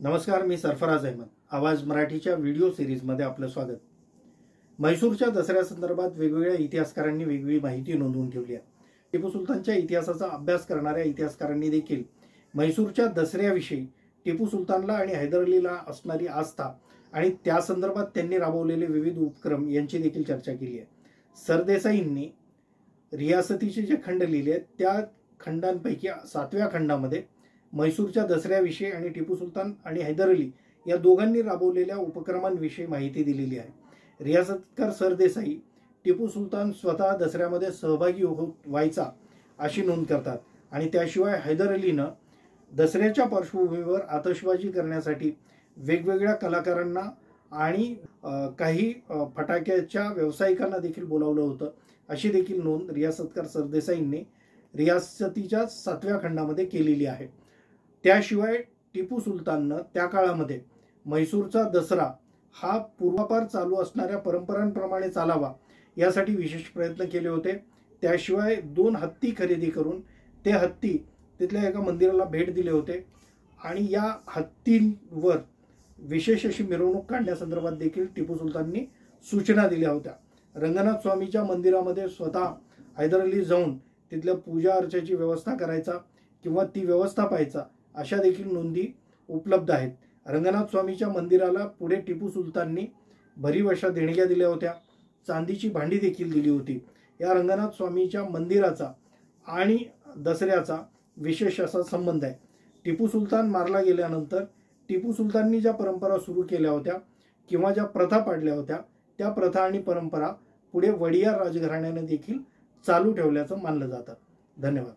नमस्कार, मी सरफराज अहमद. आवाज मराठीच्या व्हिडिओ सिरीजमध्ये आपलं स्वागत. म्हैसूरच्या दसऱ्यासंदर्भात वेगवेगळ्या इतिहासकारांनी वेगवेगळी माहिती नोंदवून ठेवली आहे. टिपू सुलतानच्या इतिहासाचा अभ्यास करणाऱ्या इतिहासकारांनी देखील म्हैसूरच्या दसऱ्याविषयी टिपू सुलतानला आणि हैदर अलीला असणारी आस्था आणि त्या संदर्भात त्यांनी राबवलेले विविध उपक्रम यांची देखील चर्चा केली आहे. सरदेसाईंनी रियासतीचे जे खंड लिहिले आहेत त्या खंडांपैकी 7व्या खंडामध्ये म्हैसूरच्या दसऱ्याविषयी आणि टिपू सुलतान आणि हैदर अली या दोघांनी राबवलेल्या उपक्रमांविषयी माहिती दिलेली आहे. रियासतकार सरदेसाई टिपू सुलतान स्वतः दसऱ्यामध्ये सहभागी व्हायचा अशी नोंद करतात आणि त्याशिवाय हैदर अलीनं दसऱ्याच्या पार्श्वभूमीवर आतषबाजी करण्यासाठी वेगवेगळ्या कलाकारांना आणि काही फटाक्याच्या व्यावसायिकांना देखील बोलावलं होतं अशी देखील नोंद रियासतकार सरदेसाईंनी रियासतीच्या 7व्या खंडामध्ये केलेली आहे. त्याशिवाय टिपू सुलताननं त्या काळामध्ये म्हैसूरचा दसरा हा पूर्वापार चालू असणाऱ्या परंपरांप्रमाणे चालावा यासाठी विशेष प्रयत्न केले होते. त्याशिवाय 2 हत्ती खरेदी करून ते हत्ती तिथल्या एका मंदिराला भेट दिले होते आणि या हत्तींवर विशेष अशी मिरवणूक काढण्यासंदर्भात देखील टिपू सुलताननी सूचना दिल्या होत्या. रंगनाथ स्वामीच्या मंदिरामध्ये स्वतः हैदर अली जाऊन तिथल्या पूजा अर्चेची व्यवस्था करायचा किंवा ती व्यवस्था पाहायचा अशा देखील नोंदी उपलब्ध आहेत. रंगनाथ स्वामीच्या मंदिराला पुढे टिपू सुलताननी भरीव अशा देणग्या दिल्या होत्या. चांदीची भांडी देखील दिली होती. या रंगनाथ स्वामीच्या मंदिराचा आणि दसऱ्याचा विशेष असा संबंध आहे. टिपू सुलतान मारला गेल्यानंतर टिपू सुलताननी ज्या परंपरा सुरू केल्या होत्या किंवा ज्या प्रथा पाडल्या होत्या त्या प्रथा आणि परंपरा पुढे वडियार राजघराण्याने देखील चालू ठेवल्याचं मानलं जातं. धन्यवाद.